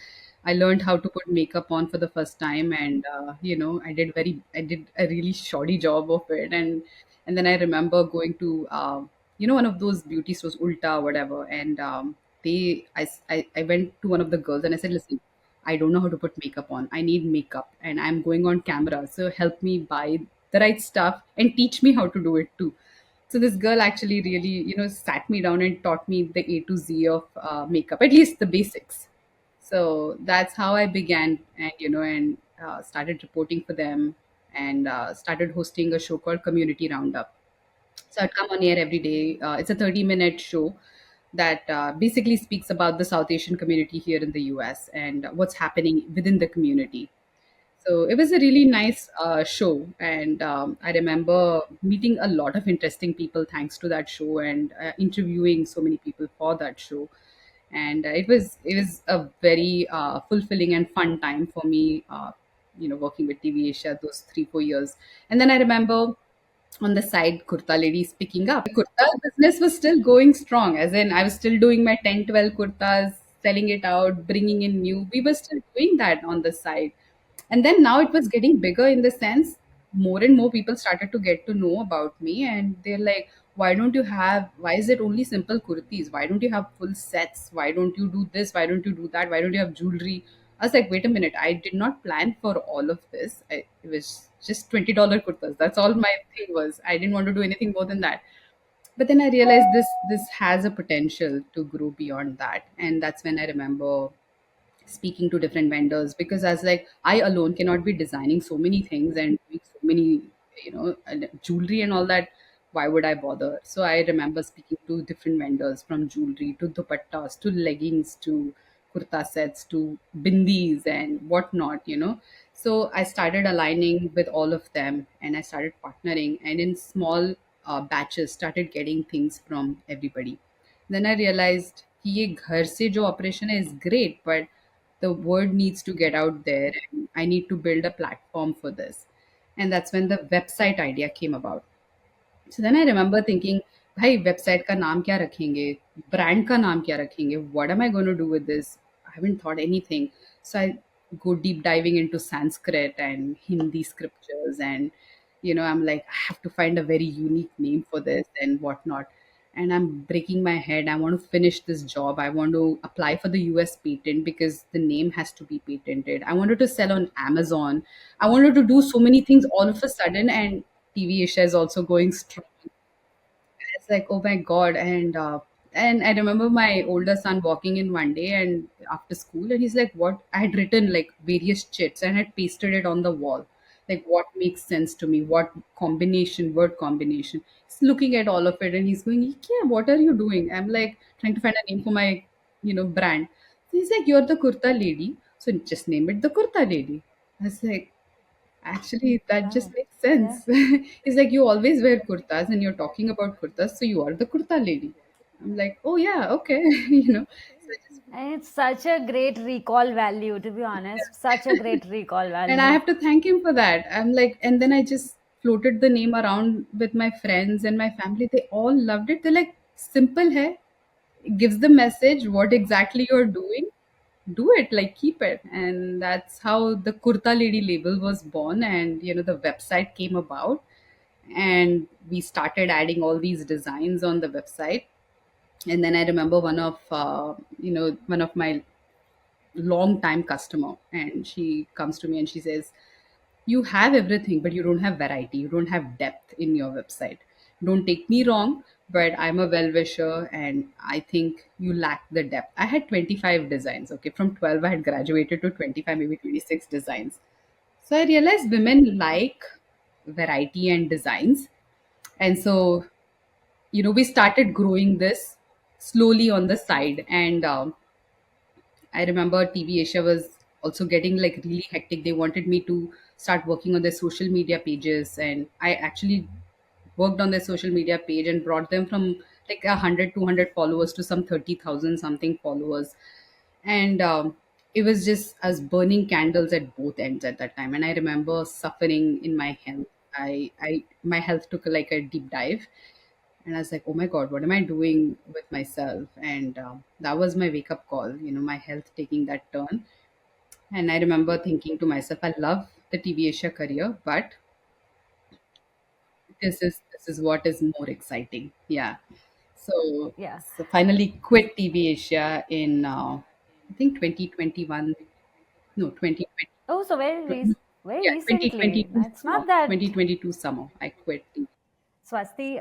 I learned how to put makeup on for the first time, and I did a really shoddy job of it, and then I remember going to one of those beauty stores, Ulta, whatever, and I went to one of the girls and I said, listen, I don't know how to put makeup on. I need makeup, and I'm going on camera, so help me buy the right stuff and teach me how to do it too. So this girl actually really, sat me down and taught me the A to Z of makeup, at least the basics. So that's how I began, and started reporting for them, and started hosting a show called Community Roundup. So I'd come on air every day. It's a 30-minute show that basically speaks about the South Asian community here in the US and what's happening within the community. So it was a really nice show, and I remember meeting a lot of interesting people thanks to that show, and interviewing so many people for that show. And it was a very fulfilling and fun time for me. Working with TV Asia those 3 4 years, and then I remember on the side Kurta Lady is picking up. The kurta business was still going strong, as in I was still doing my 10 12 kurtas, selling it out, bringing in new. We were still doing that on the side. And then now it was getting bigger in the sense more and more people started to get to know about me, and they're like, why is it only simple kurtis? Why don't you have full sets? Why don't you do this? Why don't you do that? Why don't you have jewelry? I was like, wait a minute, I did not plan for all of this. It was just $20 kurtas. That's all my thing was. I didn't want to do anything more than that. But then I realized this has a potential to grow beyond that. And that's when I remember speaking to different vendors, because I was like, I alone cannot be designing so many things and doing so many, and jewelry and all that. Why would I bother? So I remember speaking to different vendors, from jewelry to dupattas to leggings to kurta sets to bindis and whatnot. So I started aligning with all of them, and I started partnering, and in small batches started getting things from everybody. Then I realized कि ये घर से जो operation है is great, but the word needs to get out there, and I need to build a platform for this. And that's when the website idea came about. So then I remember thinking, भाई website का नाम क्या रखेंगे, brand का नाम क्या रखेंगे, what am I going to do with this? I haven't thought anything. So I go deep diving into Sanskrit and Hindi scriptures, and I'm like, I have to find a very unique name for this and whatnot. And I'm breaking my head. I want to finish this job. I want to apply for the US patent because the name has to be patented. I wanted to sell on Amazon. I wanted to do so many things all of a sudden, and TV Asia is also going strong. It's like, oh my God. And I remember my older son walking in one day and after school, and he's like, what? I had written like various chits and had pasted it on the wall. Like, what makes sense to me? What combination, word combination? He's looking at all of it and he's going, yeah, what are you doing? I'm like trying to find a name for my, brand. He's like, "You're the Kurta lady, so just name it the Kurta lady." I was like, "Actually, that just Oh, makes yeah. sense." He's like, "You always wear kurtas and you're talking about kurtas, so you are the Kurta lady." I'm like, "Oh, yeah, okay." So I just, And it's such a great recall value, to be honest. Such a great recall and I value. have to thank him for that. I'm like, and then I just floated the name around with my friends and my family. They all loved it. They're like, "Simple hai, gives the message what exactly you're doing, do it, like keep it." And that's how the Kurta Lady label was born, and the website came about, and we started adding all these designs on the website. And then I remember one of my long time customer, and she comes to me and she says, "You have everything, but you don't have variety, you don't have depth in your website. Don't take me wrong, but I'm a well wisher, and I think you lack the depth." I had 25 designs. Okay, from 12 I had graduated to 25, maybe 26 designs. So I realized women like variety and designs. And so we started growing this slowly on the side. And I remember TV Asia was also getting like really hectic. They wanted me to start working on their social media pages, and I actually worked on their social media page and brought them from like 100, 200 followers to some 30,000 something followers. And it was just us burning candles at both ends at that time. And I remember suffering in my health. My health took like a deep dive, and I was like, "Oh my god, what am I doing with myself?" And that was my wake up call. My health taking that turn. And I remember thinking to myself, "I love the TV Asia career, but this is what is more exciting." Yeah. So, Yeah. finally quit TV Asia in I think 2021. No, 2020. Oh, so very Yeah, recently. 2022 That's summer. not that. 2022 summer. I quit. Swasti,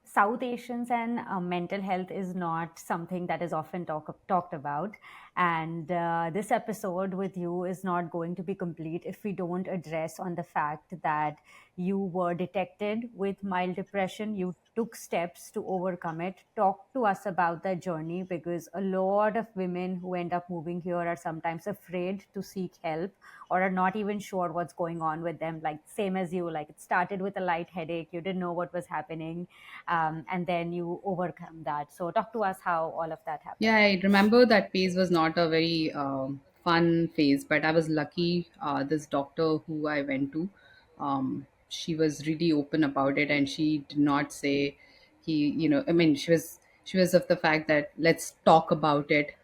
South Asians and mental health is not something that is often talked about. And this episode with you is not going to be complete if we don't address on the fact that you were detected with mild depression. You took steps to overcome it. Talk to us about that journey, because a lot of women who end up moving here are sometimes afraid to seek help or are not even sure what's going on with them, like same as you, like it started with a light headache, you didn't know what was happening, and then you overcome that. So talk to us how all of that Yeah, happened. I remember that phase was not a very fun phase, but I was lucky. This doctor who I went to, she was really open about it, and she did not say I mean, she was of the fact that let's talk about it.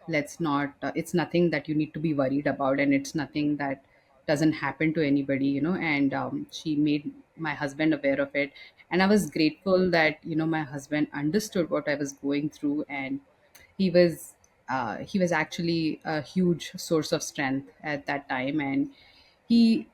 Let's not. It's nothing that you need to be worried about, and it's nothing that doesn't happen to anybody. And she made my husband aware of it, and I was grateful that my husband understood what I was going through. And he was actually a huge source of strength at that time, and he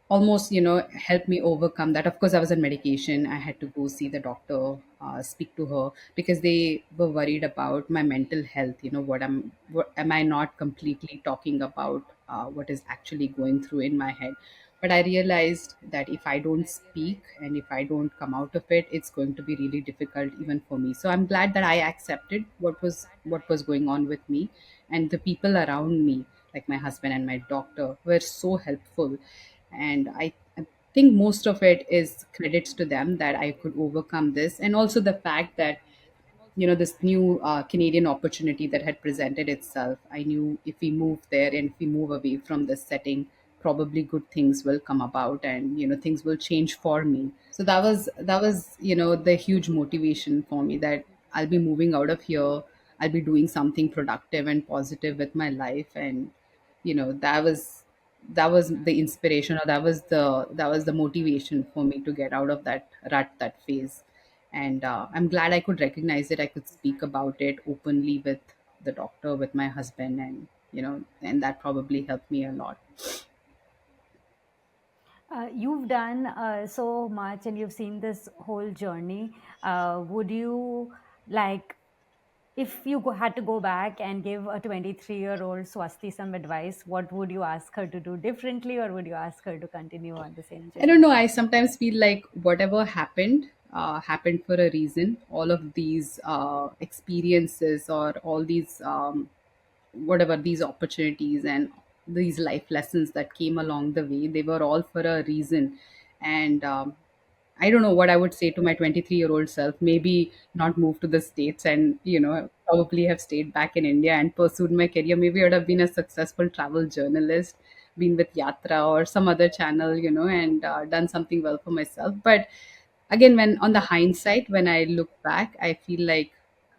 almost helped me overcome that. Of course, I was on medication. I had to go see the doctor, speak to her, because they were worried about my mental health. What am I not completely talking about, what is actually going through in my head. But I realized that if I don't speak and if I don't come out of it, it's going to be really difficult even for me. So I'm glad that I accepted what was going on with me. And the people around me, like my husband and my doctor, were so helpful. And I think most of it is credits to them that I could overcome this. And also the fact that this new Canadian opportunity that had presented itself, I knew if we move there and if we move away from this setting, probably good things will come about, and things will change for me. So that was the huge motivation for me, that I'll be moving out of here, I'll be doing something productive and positive with my life. And that was the inspiration, or that was the motivation for me to get out of that rut, that phase. And I'm glad I could recognize it, I could speak about it openly with the doctor, with my husband. And and that probably helped me a lot. You've done so much and you've seen this whole journey. Would you like, if you had to go back and give a 23-year-old Swasti some advice, what would you ask her to do differently, or would you ask her to continue on the same I don't journey? know. I sometimes feel like whatever happened, happened for a reason. All of these experiences, or all these whatever these opportunities and these life lessons that came along the way, they were all for a reason. And I don't know what I would say to my 23-year-old self. Maybe not move to the States and, probably have stayed back in India and pursued my career. Maybe I would have been a successful travel journalist, been with Yatra or some other channel, and done something well for myself. But again, when on the hindsight, when I look back, I feel like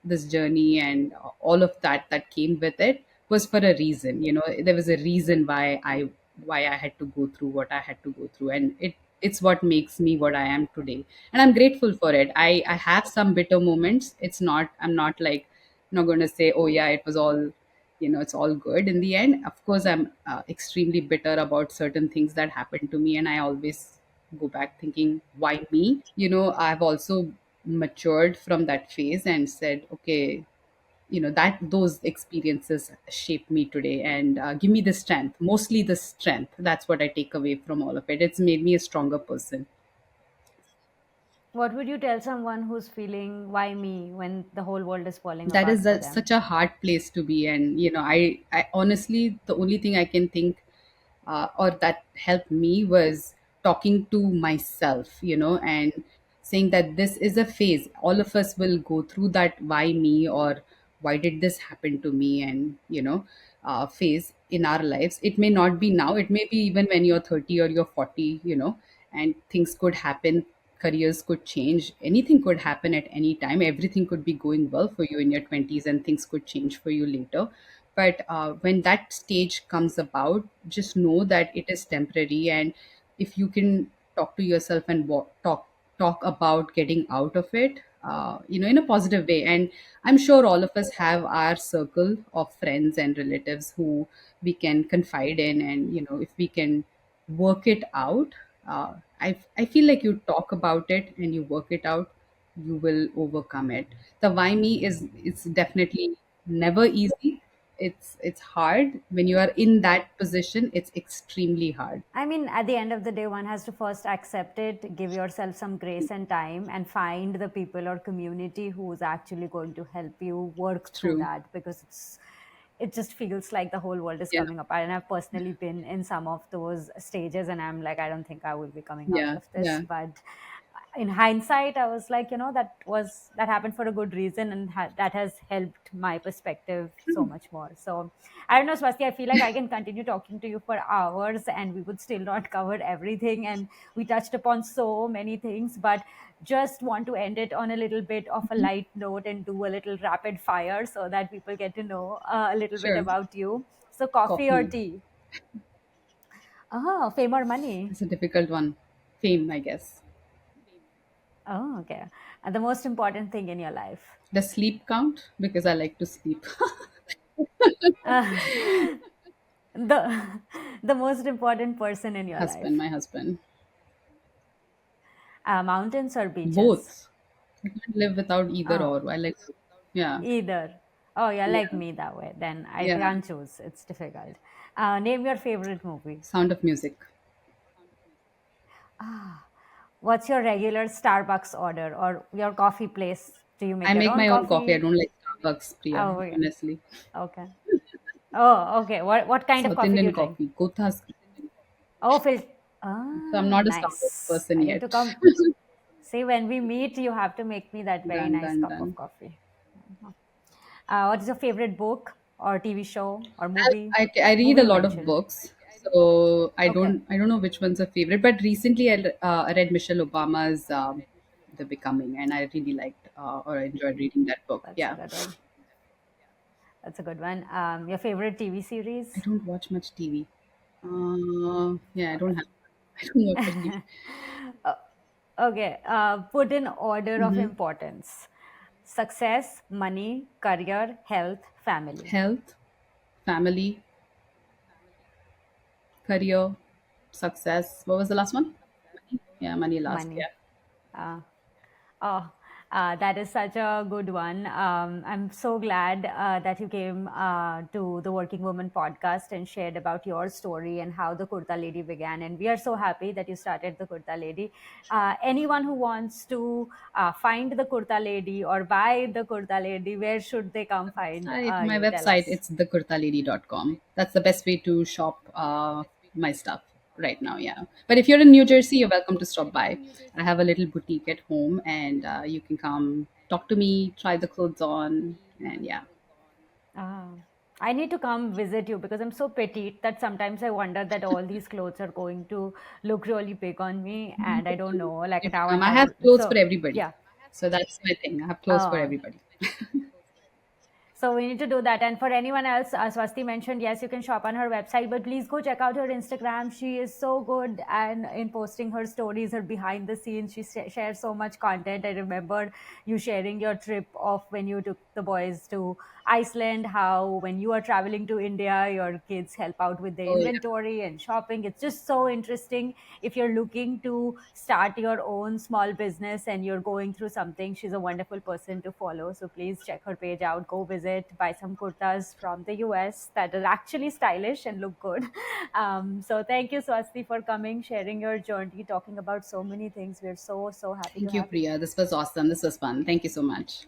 this journey and all of that came with it was for a reason. There was a reason why I had to go through what I had to go through, and it's what makes me what I am today, and I'm grateful for it. I have some bitter moments. I'm not like, not going to say, oh yeah, it was all, it's all good in the end. Of course, I'm extremely bitter about certain things that happened to me, and I always go back thinking, why me? I've also matured from that phase and said, okay, that those experiences shape me today and give me the strength, mostly the strength. That's what I take away from all of it. It's made me a stronger person. What would you tell someone who's feeling why me when the whole world is falling That apart is for such them? a hard place to be. And I honestly, the only thing I can think, or that helped me, was talking to myself, and saying that this is a phase. All of us will go through that why me, or why did this happen to me, and phase in our lives. It may not be now, it may be even when you're 30 or you're 40, and things could happen, careers could change, anything could happen at any time. Everything could be going well for you in your 20s, and things could change for you later. But when that stage comes about, just know that it is temporary. And if you can talk to yourself and talk about getting out of it, in a positive way. And I'm sure all of us have our circle of friends and relatives who we can confide in, and if we can work it out, I feel like you talk about it and you work it out, you will overcome it. The why me is, it's definitely never easy. It's hard when you are in that position. It's extremely hard. I mean, at the end of the day, one has to first accept it, give yourself some grace and time, and find the people or community who is actually going to help you work through True. that, because it just feels like the whole world is Yeah. coming apart. And I've personally been in some of those stages, and I'm like, I don't think I will be coming out Yeah. of this. Yeah. But in hindsight, I was like, that happened for a good reason, and that has helped my perspective so True. much more. So I don't know, Swasti, I feel like I can continue talking to you for hours and we would still not cover everything, and we touched upon so many things. But just want to end it on a little bit of a light note and do a little rapid fire so that people get to know a little bit Sure. about you. So coffee or Coffee. tea? Oh, fame or money? It's a difficult one. Fame, I guess. Oh, okay. And the most important thing in your life? Does sleep count? Because I like to sleep. Uh, the the most important person in your Husband, life? my husband. Mountains or beaches? Both. I can't live without either Oh, or. I like, yeah. either. Oh, you're like Yeah. me that way. Then I Yeah. can't choose. It's difficult. Name your favorite movie. Sound of Music. What's your regular Starbucks order or your coffee place? Do you I make your make own my own coffee. I coffee? don't like Starbucks, Priya, Oh, yeah. honestly. Okay. Oh, okay. What kind of South coffee do Indian you drink? coffee. Kothas. Oh, So I'm Ah, not a Starbucks nice. person I need to yet. come. See, when we meet, you have to make me that very Done, nice done, cup of done. coffee. What is your favorite book or TV show or movie? I read Movie a you lot of mentioned. books, so Okay, I don't know which one's a favorite. But recently, I read Michelle Obama's The Becoming, and I really liked, or enjoyed reading that book. that's a Yeah. good one. That's a good one. Your favorite TV I series? don't watch much TV. Yeah, I don't have. I don't watch much TV. Uh, okay, put in order of Hmm. importance: success, money, career, health, family. Health, family, career, success. What was the last one? Money? Yeah, money last. Money. Yeah. Uh, oh. That is such a good one. I'm so glad that you came to the Working Woman podcast and shared about your story and how the Kurta Lady began. And we are so happy that you started the Kurta Lady. Anyone who wants to find the Kurta Lady or buy the Kurta Lady, where should they come find My you? Tell website, us. it's thekurtalady.com. That's the best way to shop my stuff right now, yeah. But if you're in New Jersey, you're welcome to stop by. I have a little boutique at home, and you can come talk to me, try the clothes on, and yeah. Ah, I need to come visit you because I'm so petite that sometimes I wonder that all these clothes are going to look really big on me, and I don't know. Like If now I I have have clothes for so everybody. yeah. So that's my thing. I have clothes for Oh, everybody. so we need to do that. And for anyone else, Swasti mentioned, yes, you can shop on her website, but please go check out her Instagram. She is so good and in posting her stories, her behind the scenes. She shares so much content. I remember you sharing your trip of when you took the boys to Iceland, how when you are traveling to India, your kids help out with the Oh yeah. inventory and shopping. It's just so interesting. If you're looking to start your own small business and you're going through something, she's a wonderful person to follow. So please check her page out, go visit, buy some kurtas from the US that are actually stylish and look good. So thank you, Swasti, for coming, sharing your journey, talking about so many things. We're so, so happy to Thank you, have you. Priya. This was awesome. This was fun. Thank you so much.